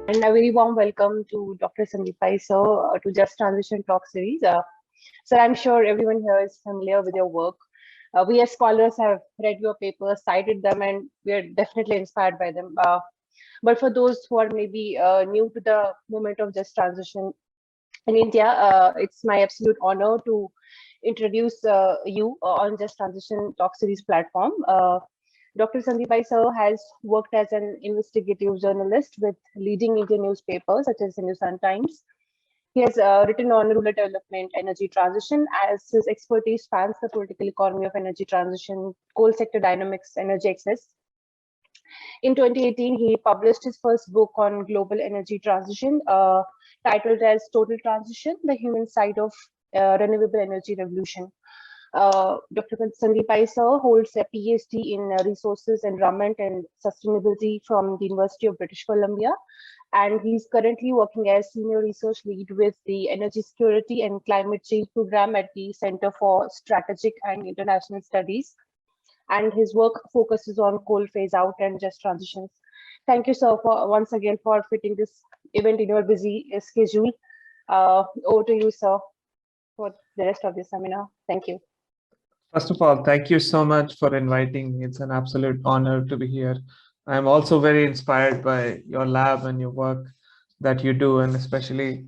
And a very warm welcome to Dr. Sandeep Pai, sir, to Just Transition Talk series. Sir, I'm sure everyone here is familiar with your work. We as scholars have read your papers, cited them, and we are definitely inspired by them. But for those who are maybe new to the movement of just transition in India, it's my absolute honor to introduce you on Just Transition Talk series platform. Dr. Sandeep Pai sir has worked as an investigative journalist with leading Indian newspapers such as Hindustan Times. He has written on rural development, energy transition, as his expertise spans the political economy of energy transition, coal sector dynamics, energy access. In 2018, he published his first book on global energy transition, titled as Total Transition, The Human Side of Renewable Energy Revolution. Dr. Sandeep Pai sir holds a PhD in Resources, Environment and Sustainability from the University of British Columbia, and he's currently working as Senior Research Lead with the Energy Security and Climate Change Program at the Center for Strategic and International Studies, and his work focuses on coal phase out and just transitions. Thank you, sir, for once again for fitting this event in your busy schedule. Over to you, sir, for the rest of the seminar. Thank you. First of all, thank you so much for inviting me. It's an absolute honor to be here. I'm also very inspired by your lab and your work that you do, and especially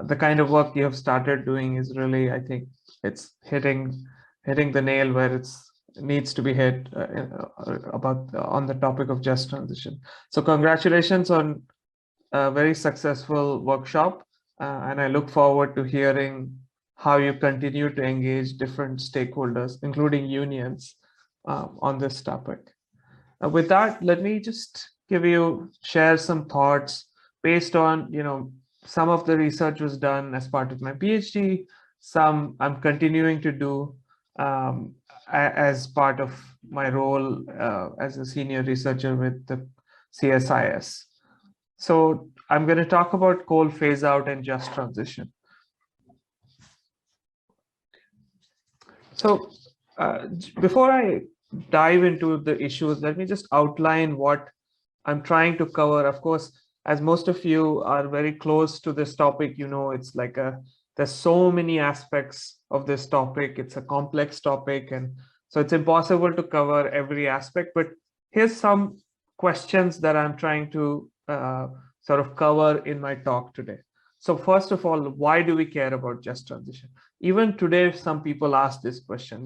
the kind of work you have started doing is really, I think, it's hitting the nail where it needs to be hit on the topic of just transition. So congratulations on a very successful workshop, and I look forward to hearing how you continue to engage different stakeholders, including unions, on this topic. With that, let me just share some thoughts based on, some of the research was done as part of my PhD, some I'm continuing to do as part of my role as a senior researcher with the CSIS. So I'm going to talk about coal phase out and just transition. So before I dive into the issues, let me just outline what I'm trying to cover. Of course, as most of you are very close to this topic, it's like there's so many aspects of this topic. It's a complex topic, and so it's impossible to cover every aspect. But here's some questions that I'm trying to sort of cover in my talk today. So first of all, why do we care about just transition? Even today, some people ask this question,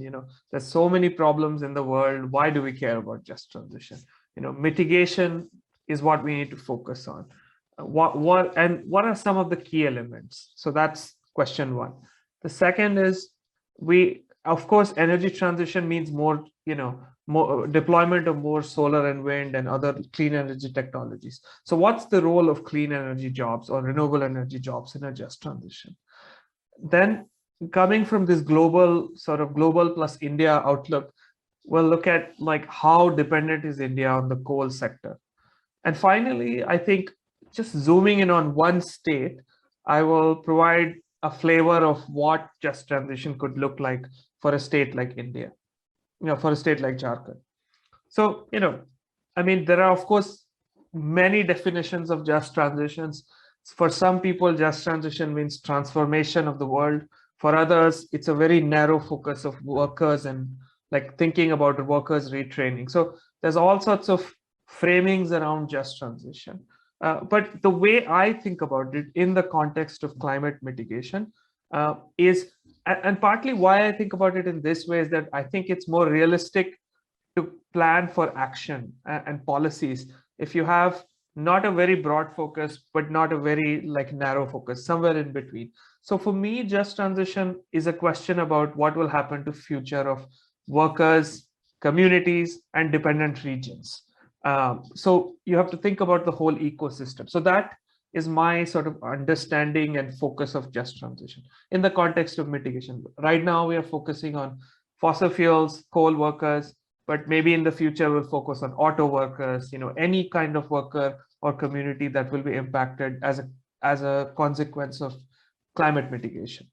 there's so many problems in the world. Why do we care about just transition? Mitigation is what we need to focus on. What are some of the key elements? So that's question one. The second is of course, energy transition means more deployment of more solar and wind and other clean energy technologies. So what's the role of clean energy jobs or renewable energy jobs in a just transition? Then coming from this global plus India outlook, we'll look at like how dependent is India on the coal sector. And finally, I think just zooming in on one state, I will provide a flavor of what just transition could look like for a state like India, for a state like Jharkhand. So, there are, of course, many definitions of just transitions. For some people, just transition means transformation of the world. For others, it's a very narrow focus of workers and like thinking about workers retraining. So there's all sorts of framings around just transition. But the way I think about it in the context of climate mitigation is, and partly why I think about it in this way is that I think it's more realistic to plan for action and policies if you have not a very broad focus, but not a very narrow focus, somewhere in between. So for me, just transition is a question about what will happen to future of workers, communities, and dependent regions. So you have to think about the whole ecosystem. So that is my sort of understanding and focus of just transition in the context of mitigation. Right now, we are focusing on fossil fuels, coal workers, but maybe in the future we'll focus on auto workers, any kind of worker or community that will be impacted as a consequence of climate mitigation.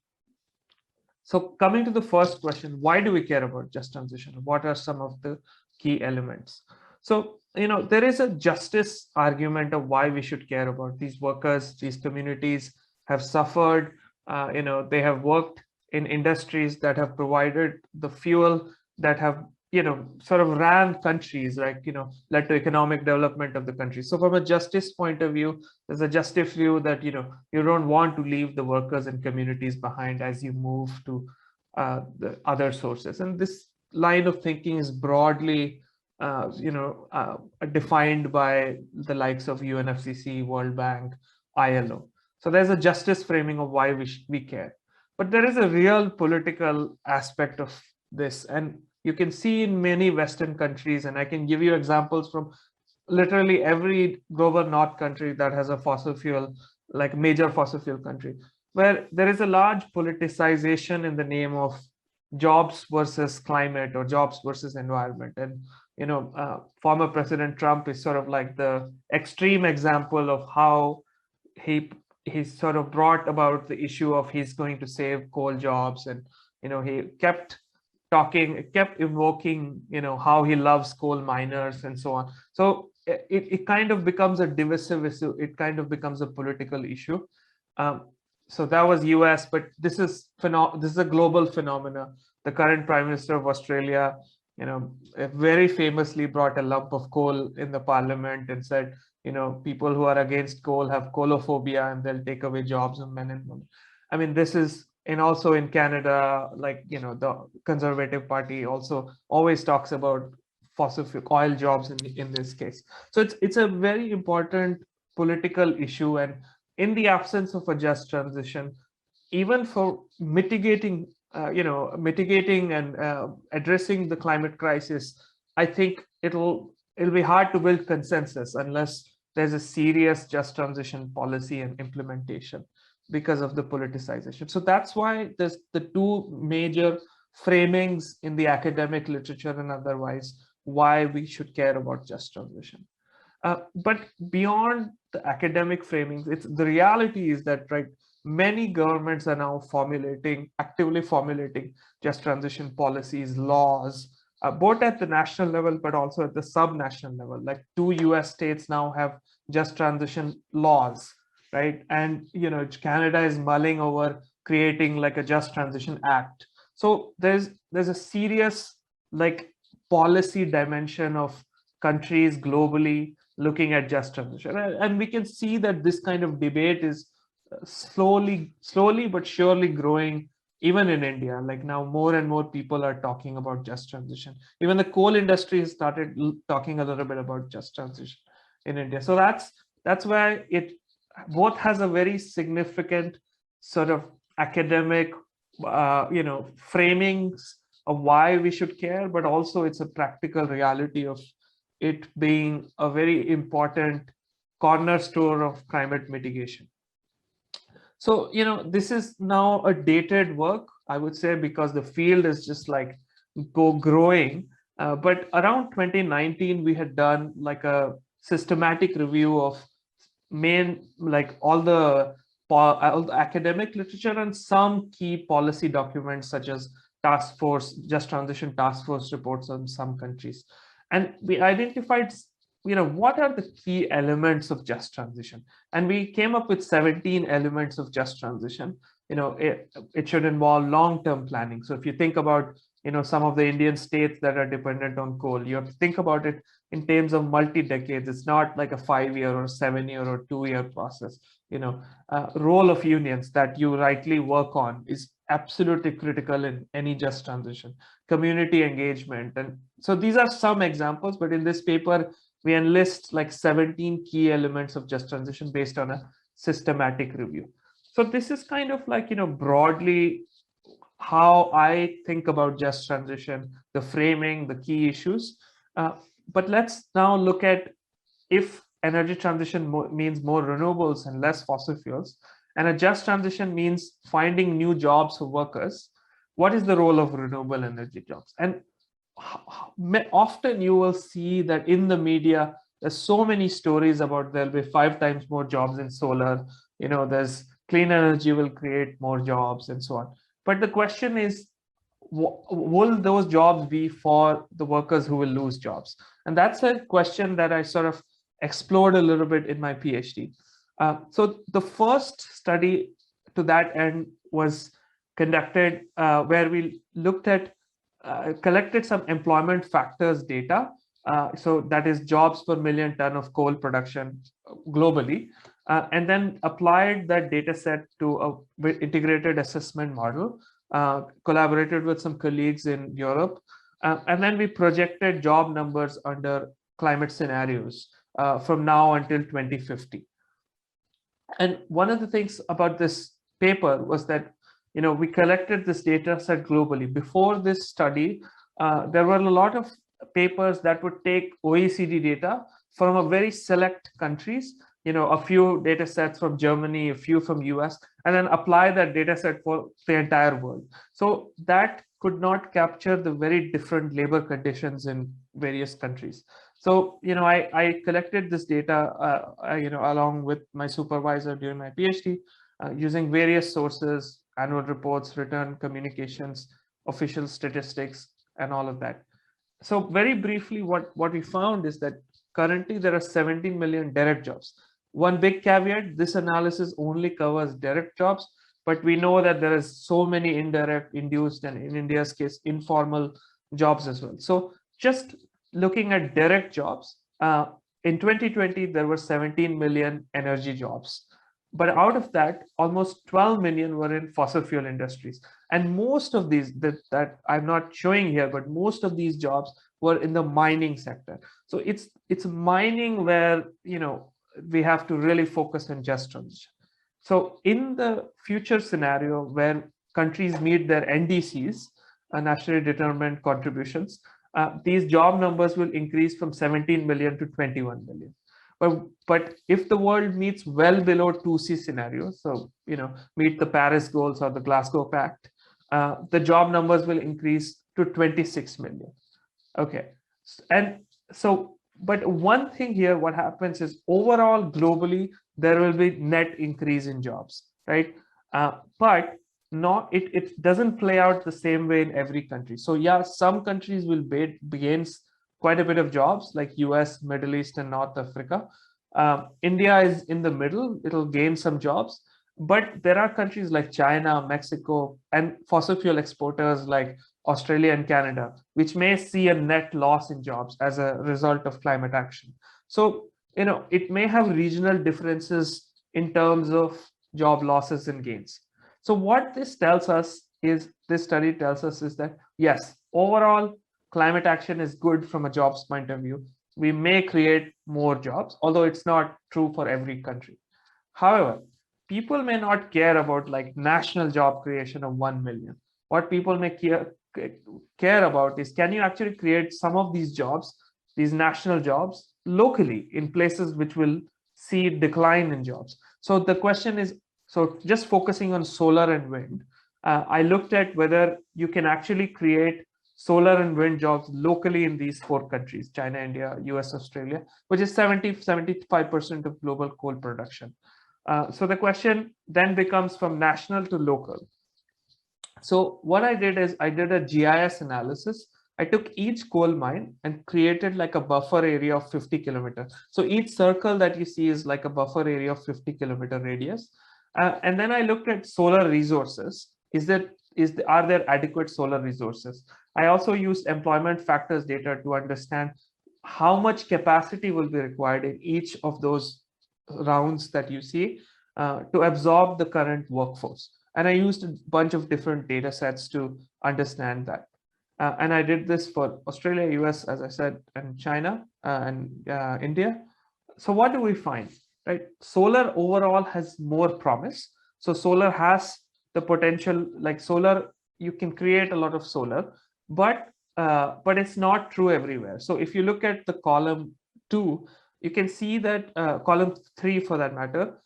So coming to the first question, why do we care about just transition? What are some of the key elements? So, there is a justice argument of why we should care about these workers. These communities have suffered, they have worked in industries that have provided the fuel that have, sort of ran countries, like, led to economic development of the country. So from a justice point of view, there's a justice view that, you don't want to leave the workers and communities behind as you move to the other sources. And this line of thinking is broadly defined by the likes of UNFCCC, World Bank, ILO. So there's a justice framing of why we care. But there is a real political aspect of this. And you can see in many Western countries, and I can give you examples from literally every global north country that has a fossil fuel, like major fossil fuel country, where there is a large politicization in the name of jobs versus climate or jobs versus environment. And former President Trump is sort of like the extreme example of how he sort of brought about the issue of he's going to save coal jobs. And he kept invoking how he loves coal miners and so on. So it kind of becomes a divisive issue. It kind of becomes a political issue. So that was US, but this is a global phenomena. The current Prime Minister of Australia, very famously brought a lump of coal in the parliament and said, people who are against coal have coalophobia and they'll take away jobs of men and women. I mean, this is, and also in Canada, like, the Conservative Party also always talks about fossil fuel oil jobs in this case. So it's a very important political issue. And in the absence of a just transition, even for mitigating and addressing the climate crisis, I think it'll be hard to build consensus unless there's a serious just transition policy and implementation because of the politicization. So that's why there's the two major framings in the academic literature and otherwise why we should care about just transition. But beyond the academic framings, the reality is that, right, many governments are now actively formulating just transition policies, laws, both at the national level, but also at the sub-national level. Like 2 US states now have just transition laws, right? And, Canada is mulling over creating like a just transition act. So there's a serious like policy dimension of countries globally looking at just transition. And we can see that this kind of debate is slowly but surely growing even in India. Like now more and more people are talking about just transition. Even the coal industry has started talking a little bit about just transition in India. So that's why it both has a very significant sort of academic framings of why we should care, but also it's a practical reality of it being a very important cornerstone of climate mitigation. So, this is now a dated work, I would say, because the field is just like growing. But around 2019, we had done like a systematic review of all the academic literature and some key policy documents such as just transition task force reports on some countries. And we identified, what are the key elements of just transition? And we came up with 17 elements of just transition. It should involve long-term planning. So if you think about, some of the Indian states that are dependent on coal, you have to think about it in terms of multi-decades. It's not like a 5-year or 7-year or 2-year process. Role of unions that you rightly work on is absolutely critical in any just transition. Community engagement. And so these are some examples, but in this paper, we enlist like 17 key elements of just transition based on a systematic review. So this is kind of like, broadly how I think about just transition, the framing, the key issues. But let's now look at if energy transition means more renewables and less fossil fuels, and a just transition means finding new jobs for workers, what is the role of renewable energy jobs? And often you will see that in the media, there's so many stories about there'll be 5 times more jobs in solar, there's clean energy will create more jobs and so on. But the question is, will those jobs be for the workers who will lose jobs? And that's a question that I sort of explored a little bit in my PhD. So the first study to that end was conducted where we looked at, collected some employment factors data. So that is jobs per million ton of coal production globally, and then applied that data set to a integrated assessment model, collaborated with some colleagues in Europe, and then we projected job numbers under climate scenarios from now until 2050. And one of the things about this paper was that, we collected this data set globally. Before this study, there were a lot of papers that would take OECD data from a very select countries, a few data sets from Germany, a few from US, and then apply that data set for the entire world. So that could not capture the very different labor conditions in various countries. So, I collected this data, along with my supervisor during my PhD, using various sources, annual reports, written communications, official statistics, and all of that. So very briefly, what we found is that currently there are 17 million direct jobs. One big caveat, this analysis only covers direct jobs, but we know that there is so many indirect, induced, and in India's case, informal jobs as well. So just looking at direct jobs, in 2020, there were 17 million energy jobs. But out of that, almost 12 million were in fossil fuel industries. And most of these that I'm not showing here, but most of these jobs were in the mining sector. So it's mining where, we have to really focus on just transition. So in the future scenario where countries meet their NDCs, nationally determined contributions, these job numbers will increase from 17 million to 21 million. But if the world meets well below 2C scenarios, so meet the Paris goals or the Glasgow Pact, the job numbers will increase to 26 million. Okay, and so, but one thing here, what happens is overall globally there will be net increase in jobs, right? But it doesn't play out the same way in every country. So yeah, some countries will gain quite a bit of jobs, like US, Middle East, and North Africa. India is in the middle, it'll gain some jobs, but there are countries like China, Mexico, and fossil fuel exporters like Australia and Canada, which may see a net loss in jobs as a result of climate action. So, it may have regional differences in terms of job losses and gains. So what this study tells us is that, yes, overall, climate action is good from a jobs point of view. We may create more jobs, although it's not true for every country. However, people may not care about like national job creation of 1 million. What people may care about is, can you actually create some of these jobs, these national jobs, locally in places which will see decline in jobs? So the question is, so just focusing on solar and wind, I looked at whether you can actually create solar and wind jobs locally in these 4 countries, China, India, US, Australia, which is 75% of global coal production. So the question then becomes from national to local. So what I did is I did a GIS analysis. I took each coal mine and created like a buffer area of 50 kilometers. So each circle that you see is like a buffer area of 50-kilometer radius. And then I looked at solar resources. Are there adequate solar resources? I also used employment factors data to understand how much capacity will be required in each of those rounds that you see to absorb the current workforce. And I used a bunch of different data sets to understand that. And I did this for Australia, US, as I said, and China and India. So what do we find? Right? Solar overall has more promise. So solar has the potential, like solar, you can create a lot of solar, but it's not true everywhere. So if you look at the column 2, you can see that column 3 for that matter,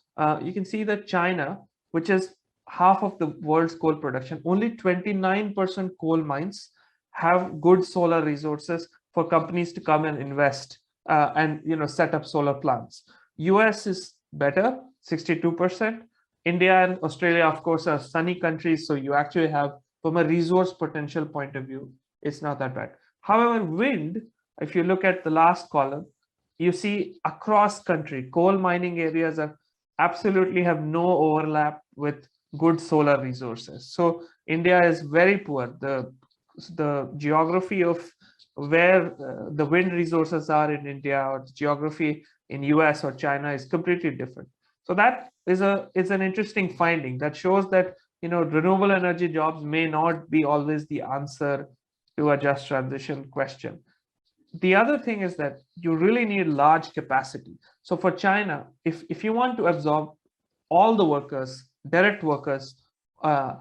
you can see that China, which is half of the world's coal production, only 29% coal mines have good solar resources for companies to come and invest and set up solar plants. US is better, 62%. India and Australia, of course, are sunny countries, so you actually have from a resource potential point of view, it's not that bad. However, wind, if you look at the last column, you see across country, coal mining areas are absolutely have no overlap with good solar resources. So India is very poor. The geography of where the wind resources are in India or the geography in US or China is completely different. So that is an interesting finding that shows that renewable energy jobs may not be always the answer to a just transition question. The other thing is that you really need large capacity. So for China, if you want to absorb all the workers, direct workers, uh,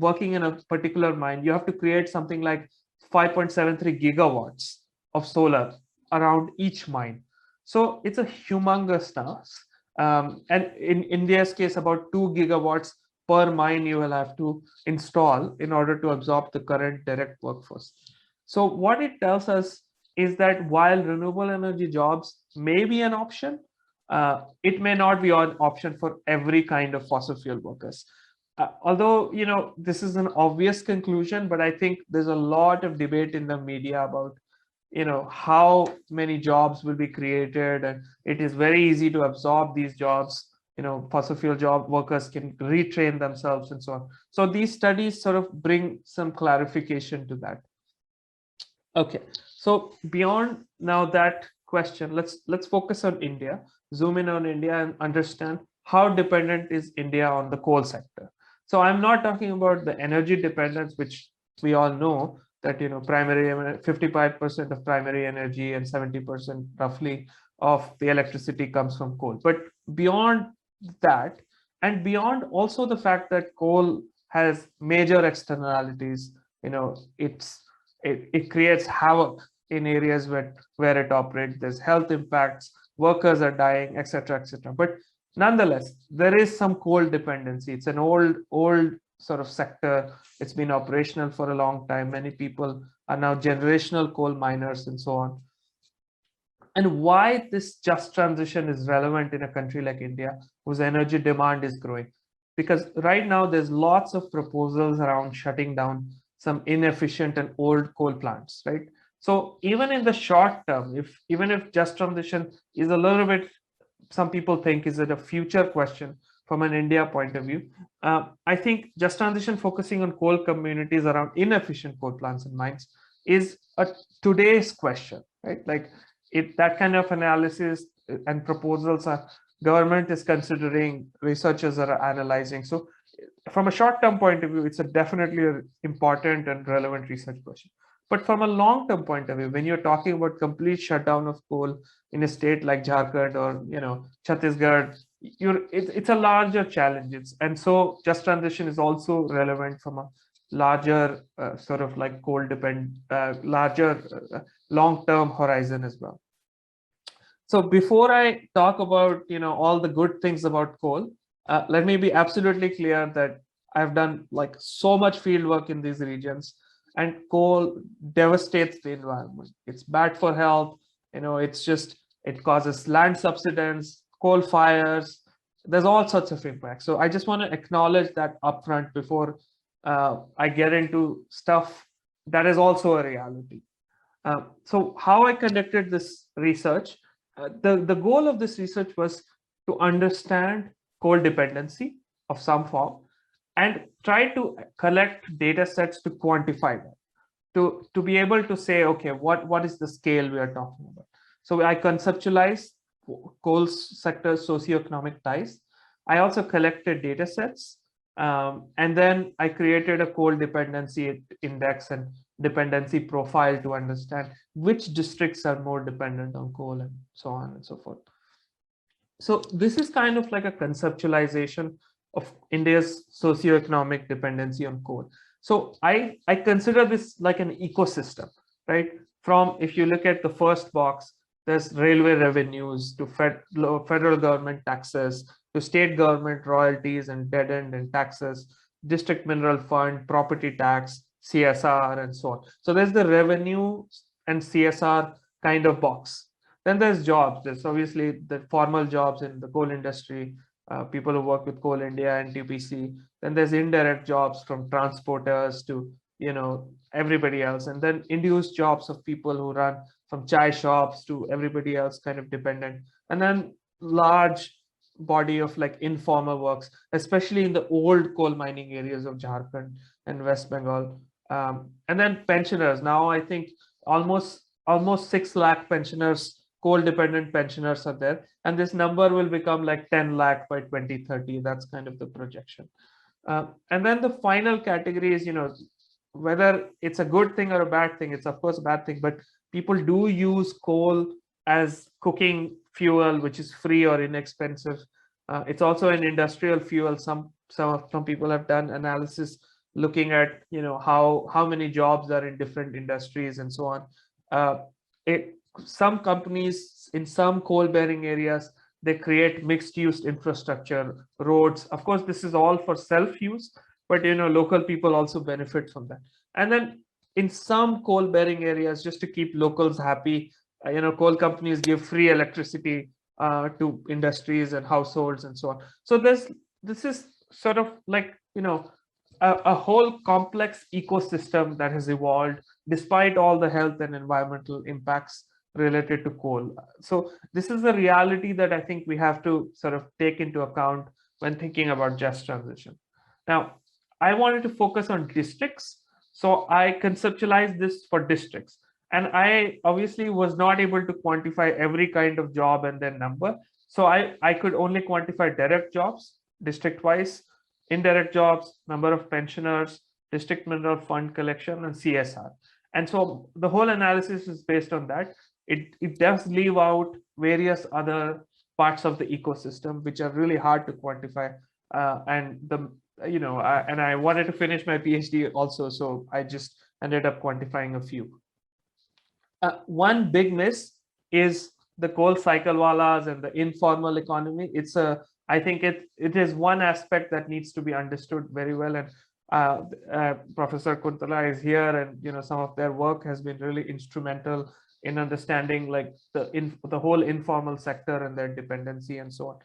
working in a particular mine, you have to create something like 5.73 gigawatts of solar around each mine. So it's a humongous task. And in India's case, about 2 gigawatts per mine you will have to install in order to absorb the current direct workforce. So what it tells us is that while renewable energy jobs may be an option, it may not be an option for every kind of fossil fuel workers. Although, this is an obvious conclusion, but I think there's a lot of debate in the media about, how many jobs will be created, and it is very easy to absorb these jobs. Fossil fuel job workers can retrain themselves and so on. So these studies sort of bring some clarification to that. Okay, so beyond now that question, let's focus on India, zoom in on India and understand how dependent is India on the coal sector. So I'm not talking about the energy dependence, which we all know that primary 55% of primary energy and 70% roughly of the electricity comes from coal. But beyond that, and beyond also the fact that coal has major externalities, it creates havoc in areas where it operates. There's health impacts, workers are dying, etc., etc. But nonetheless, there is some coal dependency. It's an old sort of sector. It's been operational for a long time. Many people are now generational coal miners and so on. And why this just transition is relevant in a country like India, whose energy demand is growing. Because right now there's lots of proposals around shutting down some inefficient and old coal plants, right? So even in the short term, even if just transition is a little bit, some people think, is it a future question from an India point of view? I think just transition focusing on coal communities around inefficient coal plants and mines is a today's question, right? Like that kind of analysis and proposals are government is considering, researchers are analyzing. So from a short-term point of view, it's definitely an important and relevant research question. But from a long-term point of view, when you're talking about complete shutdown of coal in a state like Jharkhand or Chhattisgarh, it's a larger challenge. And so just transition is also relevant from a larger sort of like coal larger long-term horizon as well. So before I talk about all the good things about coal, let me be absolutely clear that I've done like so much field work in these regions, and coal devastates the environment. It's bad for health. It causes land subsidence, coal fires. There's all sorts of impacts. So I just want to acknowledge that upfront before I get into stuff that is also a reality. So how I conducted this research, the goal of this research was to understand coal dependency of some form and try to collect data sets to quantify that, to be able to say, okay, what is the scale we are talking about? So I conceptualized coal sector socioeconomic ties. I also collected data sets, and then I created a coal dependency index and dependency profile to understand which districts are more dependent on coal and so on and so forth. So this is kind of like a conceptualization of India's socioeconomic dependency on coal. So I consider this like an ecosystem, right? From, if you look at the first box, there's railway revenues to federal government taxes, to state government royalties and dead end and taxes, district mineral fund, property tax, CSR, and so on. So there's the revenue and CSR kind of box. Then there's jobs. There's obviously the formal jobs in the coal industry, people who work with Coal India and TPC. Then there's indirect jobs from transporters to, everybody else. And then induced jobs of people who run from chai shops to everybody else kind of dependent. And then large body of like informal works, especially in the old coal mining areas of Jharkhand and West Bengal. And then pensioners. Now I think almost 6 lakh pensioners, coal dependent pensioners are there, and this number will become like 10 lakh by 2030. That's kind of the projection. And then the final category is, whether it's a good thing or a bad thing. It's of course a bad thing, but people do use coal as cooking fuel, which is free or inexpensive. It's also an industrial fuel. Some people have done analysis looking at, how many jobs are in different industries and so on. Some companies in some coal bearing areas, they create mixed use infrastructure, roads. Of course, this is all for self use, but local people also benefit from that. And then in some coal bearing areas, just to keep locals happy, coal companies give free electricity to industries and households and so on. So this is sort of like, a whole complex ecosystem that has evolved despite all the health and environmental impacts related to coal. So this is the reality that I think we have to sort of take into account when thinking about just transition. Now, I wanted to focus on districts. So I conceptualized this for districts. And I obviously was not able to quantify every kind of job and their number. So I could only quantify direct jobs, district-wise, indirect jobs, number of pensioners, district mineral fund collection, and CSR. And so the whole analysis is based on that. It does leave out various other parts of the ecosystem which are really hard to quantify. And I wanted to finish my PhD also, so I just ended up quantifying a few. One big miss is the coal cycle walas and the informal economy. I think it is one aspect that needs to be understood very well. And Professor Kuntala is here, and some of their work has been really instrumental in understanding like the whole informal sector and their dependency and so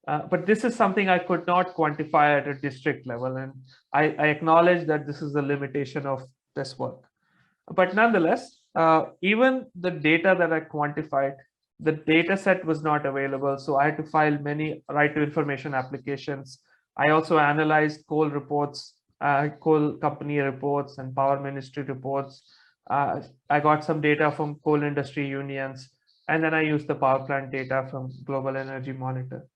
on. But this is something I could not quantify at a district level, and I acknowledge that this is a limitation of this work. But nonetheless, even the data that I quantified, the data set was not available. So I had to file many right to information applications. I also analyzed coal reports, coal company reports and power ministry reports. I got some data from coal industry unions, and then I used the power plant data from Global Energy Monitor.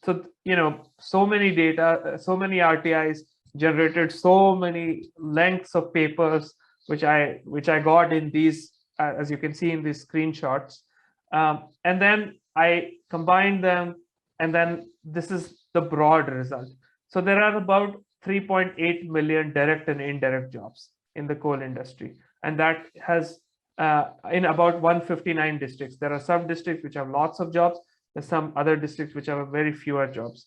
So many data, so many RTIs generated so many lengths of papers, which I got in these, as you can see in these screenshots. And then I combined them, and then this is the broad result. So there are about 3.8 million direct and indirect jobs in the coal industry, and that has in about 159 districts. There are some districts which have lots of jobs. There's some other districts which have very fewer jobs.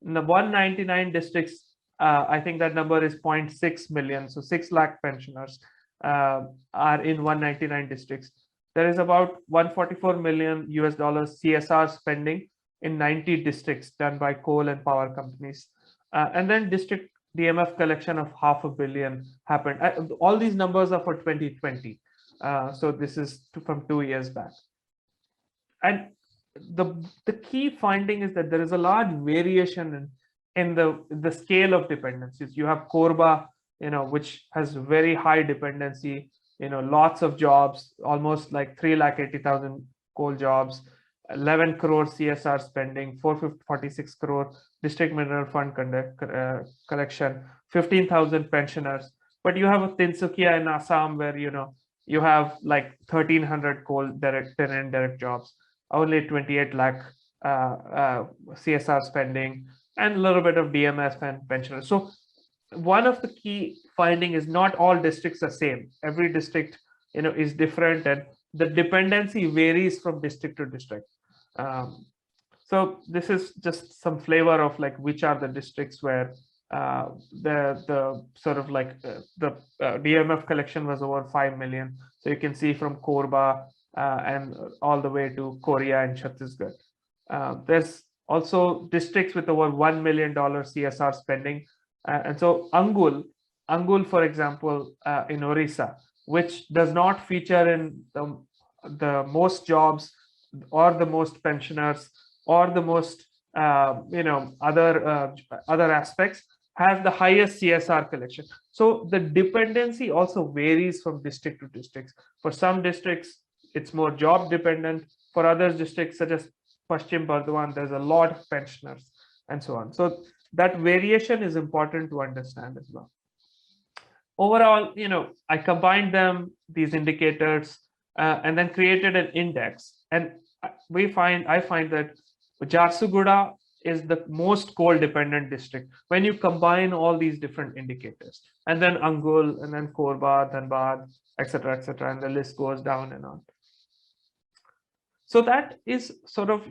In the 199 districts, I think that number is 0.6 million. So 6 lakh pensioners are in 199 districts. There is about 144 million US dollars CSR spending in 90 districts done by coal and power companies. And then district DMF collection of $500 million happened. All these numbers are for 2020. So this is from 2 years back. And the key finding is that there is a large variation in the scale of dependencies. You have Korba, which has very high dependency, lots of jobs, almost like 380,000 coal jobs, 11 crore CSR spending, 446 crore district mineral fund collection, 15,000 pensioners. But you have a Tinsukia in Assam where, you have like 1,300 coal direct and indirect jobs, only 28 lakh CSR spending, and a little bit of DMF and pensioners. So one of the key finding is not all districts are same. Every district, is different, and the dependency varies from district to district. So this is just some flavor of like which are the districts where the sort of like the DMF collection was over 5 million. So you can see from Korba and all the way to Korea and Chhattisgarh. There's also districts with over $1 million CSR spending. And so Angul, for example, in Orissa, which does not feature in the most jobs or the most pensioners or the most other aspects, has the highest CSR collection. So the dependency also varies from district to districts. For some districts, it's more job dependent. For other districts, such as Paschim Bardhaman, there's a lot of pensioners and so on. So that variation is important to understand as well. Overall, I combined these indicators, and then created an index. And I find that Jharsuguda is the most coal dependent district when you combine all these different indicators, and then Angul, and then Korba, Dhanbad, etc., and the list goes down and on. So that is sort of,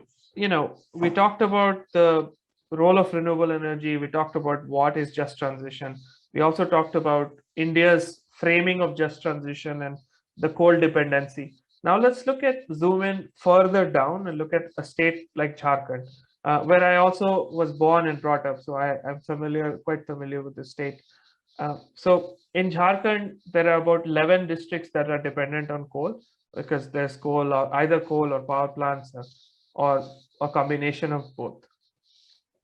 we talked about the role of renewable energy. We talked about what is just transition. We also talked about India's framing of just transition and the coal dependency. Now let's zoom in further down and look at a state like Jharkhand, where I also was born and brought up. So I'm quite familiar with the state. So in Jharkhand, there are about 11 districts that are dependent on coal, because there's coal, or either coal or power plants, or a combination of both.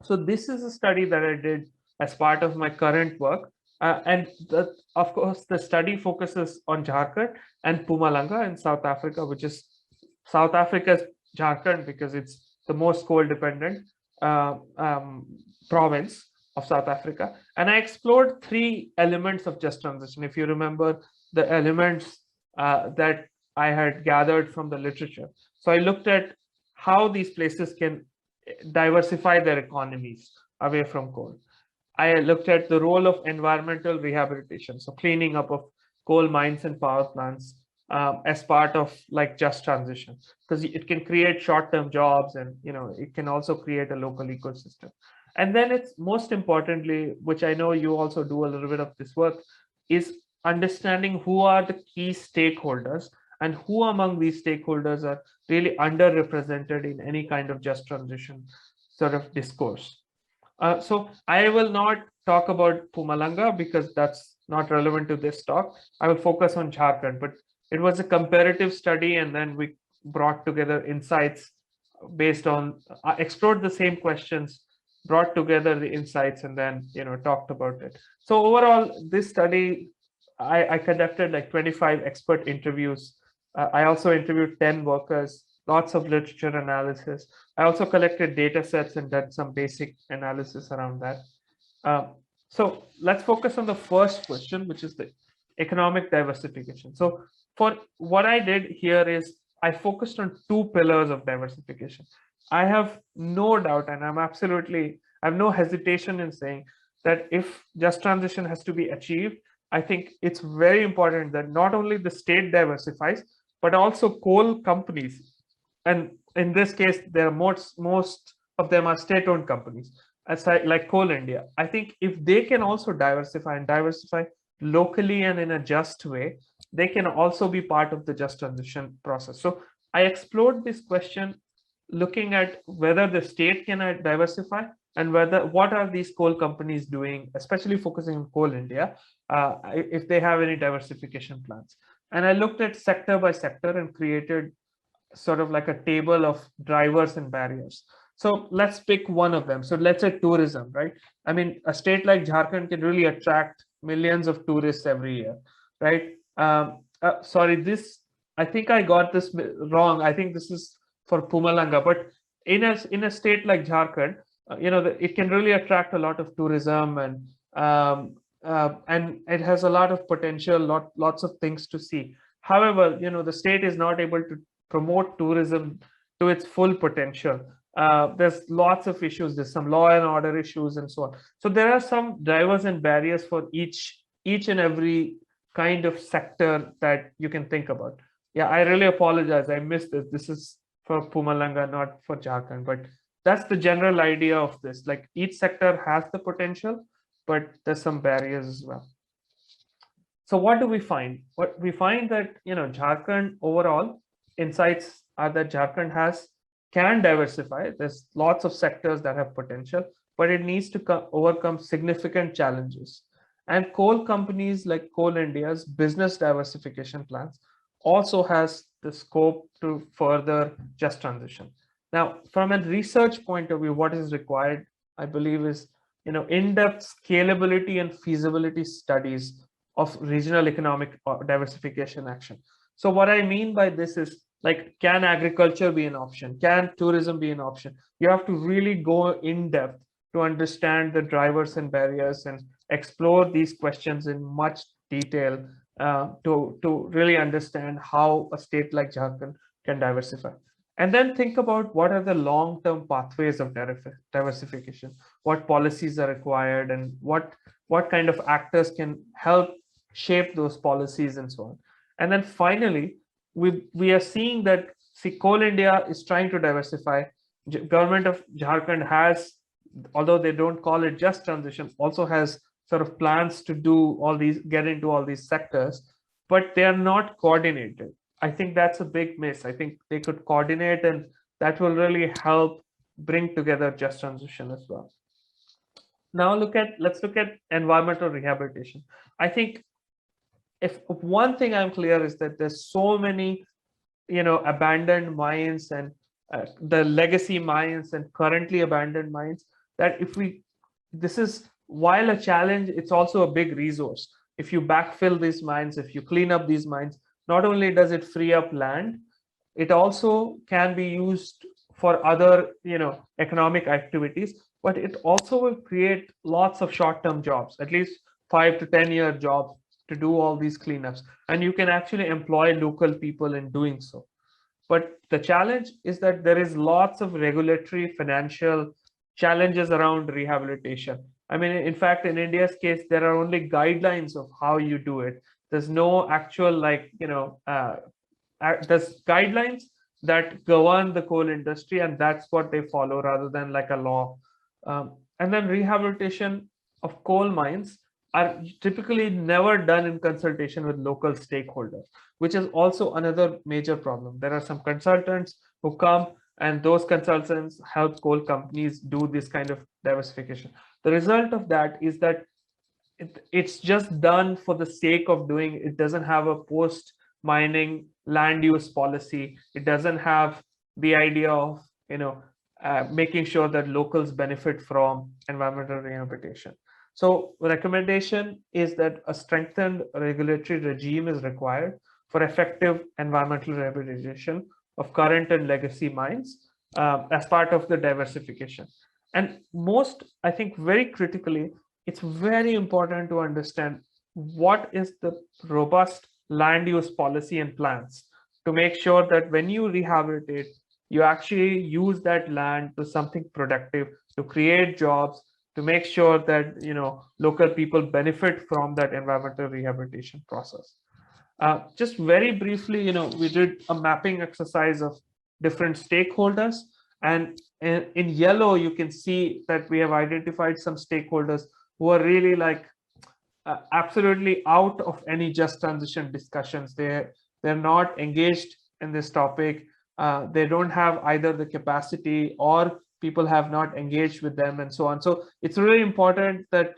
So this is a study that I did as part of my current work. And of course, the study focuses on Jharkhand and Mpumalanga in South Africa, which is South Africa's Jharkhand because it's the most coal dependent province of South Africa. And I explored 3 elements of just transition. If you remember the elements that I had gathered from the literature. So I looked at how these places can diversify their economies away from coal. I looked at the role of environmental rehabilitation, so cleaning up of coal mines and power plants as part of like just transition, because it can create short-term jobs, and it can also create a local ecosystem. And then it's most importantly, which I know you also do a little bit of this work, is understanding who are the key stakeholders and who among these stakeholders are really underrepresented in any kind of just transition sort of discourse. So I will not talk about Mpumalanga because that's not relevant to this talk. I will focus on Jharkhand, but it was a comparative study, and then we brought together insights based on, explored the same questions, brought together the insights, and then talked about it. So overall, this study, I conducted like 25 expert interviews. I also interviewed 10 workers, lots of literature analysis. I also collected data sets and did some basic analysis around that. So let's focus on the first question, which is the economic diversification. So for what I did here is I focused on 2 pillars of diversification. I have no doubt, and I have no hesitation in saying that if just transition has to be achieved, I think it's very important that not only the state diversifies, but also coal companies. And in this case, there are most of them are state-owned companies, like Coal India. I think if they can also diversify locally and in a just way, they can also be part of the just transition process. So I explored this question looking at whether the state can diversify, and what are these coal companies doing, especially focusing on Coal India, if they have any diversification plans. And I looked at sector by sector and created sort of like a table of drivers and barriers. So let's pick one of them. So let's say tourism, right? I mean, a state like Jharkhand can really attract millions of tourists every year, right? Sorry, I think I got this wrong. I think this is for Mpumalanga, but in a state like Jharkhand, it can really attract a lot of tourism, and it has a lot of potential, lots of things to see. However, the state is not able to promote tourism to its full potential. There's lots of issues. There's some law and order issues and so on. So there are some drivers and barriers for each and every kind of sector that you can think about. Yeah, I really apologize. I missed this. This is for Mpumalanga, not for Jharkhand, but that's the general idea of this. Like each sector has the potential, but there's some barriers as well. So what do we find? What we find that Jharkhand overall insights are that Jharkhand has can diversify. There's lots of sectors that have potential, but it needs to overcome significant challenges. And coal companies like Coal India's business diversification plans also has the scope to further just transition. Now, from a research point of view, what is required, I believe, is in-depth scalability and feasibility studies of regional economic diversification action. So what I mean by this is, like, can agriculture be an option? Can tourism be an option? You have to really go in depth to understand the drivers and barriers and explore these questions in much detail to really understand how a state like Jharkhand can diversify. And then think about what are the long-term pathways of diversification, what policies are required, and what kind of actors can help shape those policies and so on. And then finally, we are seeing that, see, Coal India is trying to diversify. Government of Jharkhand has, although they don't call it just transition, also has sort of plans to do all these, get into all these sectors, but they are not coordinated. I think that's a big miss. I think they could coordinate, and that will really help bring together just transition as well. Now let's look at environmental rehabilitation. I think if one thing I'm clear is that there's so many, abandoned mines and the legacy mines and currently abandoned mines, that this is, while a challenge, it's also a big resource. If you backfill these mines, if you clean up these mines, not only does it free up land, it also can be used for other, economic activities, but it also will create lots of short-term jobs, at least 5 to 10-year jobs to do all these cleanups. And you can actually employ local people in doing so. But the challenge is that there is lots of regulatory, financial challenges around rehabilitation. I mean, in fact, in India's case, there are only guidelines of how you do it. There's no actual, there's guidelines that govern the coal industry, and that's what they follow rather than like a law. And then rehabilitation of coal mines are typically never done in consultation with local stakeholders, which is also another major problem. There are some consultants who come, and those consultants help coal companies do this kind of diversification. The result of that is that it's just done for the sake of doing. It doesn't have a post mining land use policy. It doesn't have the idea of making sure that locals benefit from environmental rehabilitation. So recommendation is that a strengthened regulatory regime is required for effective environmental rehabilitation of current and legacy mines as part of the diversification. And most, I think, very critically, it's very important to understand what is the robust land use policy and plans to make sure that when you rehabilitate, you actually use that land to something productive, to create jobs, to make sure that local people benefit from that environmental rehabilitation process. Just very briefly, we did a mapping exercise of different stakeholders, and in yellow you can see that we have identified some stakeholders who are really absolutely out of any just transition discussions. They're not engaged in this topic. They don't have either the capacity, or people have not engaged with them, and so on. So it's really important that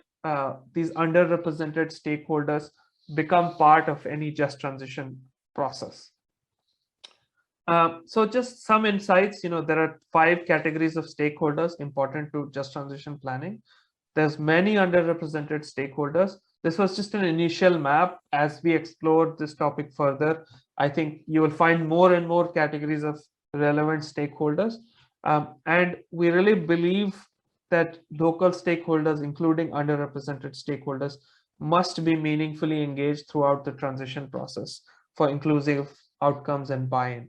these underrepresented stakeholders become part of any just transition process. So just some insights, there are 5 categories of stakeholders important to just transition planning. There's many underrepresented stakeholders. This was just an initial map. As we explore this topic further, I think you will find more and more categories of relevant stakeholders. And we really believe that local stakeholders, including underrepresented stakeholders, must be meaningfully engaged throughout the transition process for inclusive outcomes and buy-in.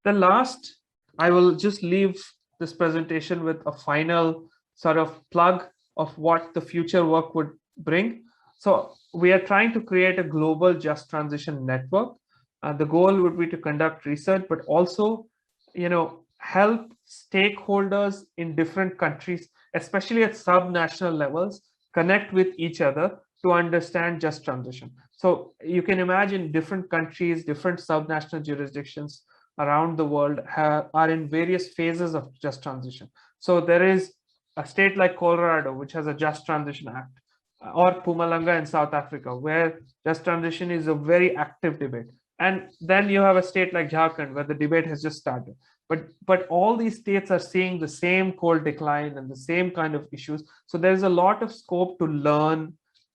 The last, I will just leave this presentation with a final sort of plug of what the future work would bring. So we are trying to create a global just transition network. The goal would be to conduct research, but also, help stakeholders in different countries, especially at sub-national levels, connect with each other to understand just transition. So you can imagine different countries, different sub-national jurisdictions around the world are in various phases of just transition. So there is a state like Colorado, which has a Just Transition Act, or Pumalanga in South Africa, where just transition is a very active debate. And then you have a state like Jharkhand, where the debate has just started. But all these states are seeing the same coal decline and the same kind of issues. So there's a lot of scope to learn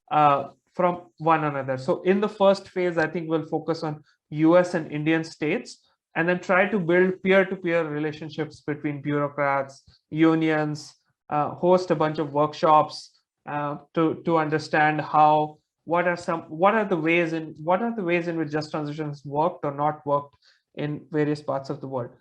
from one another. So in the first phase, I think we'll focus on US and Indian states, and then try to build peer-to-peer relationships between bureaucrats, unions, host a bunch of workshops to understand what are the ways in which just transitions worked or not worked in various parts of the world.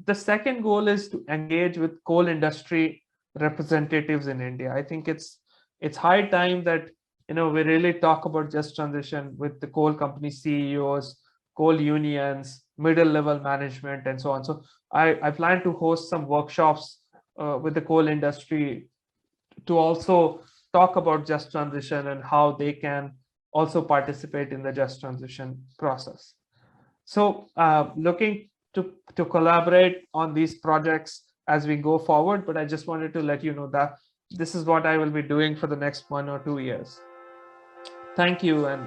The second goal is to engage with coal industry representatives in India. I think it's high time that we really talk about just transition with the coal company CEOs, coal unions, middle level management, and so on. So I plan to host some workshops with the coal industry to also talk about just transition and how they can also participate in the just transition process. So looking to collaborate on these projects as we go forward, but I just wanted to let you know that this is what I will be doing for the next 1 or 2 years. Thank you, and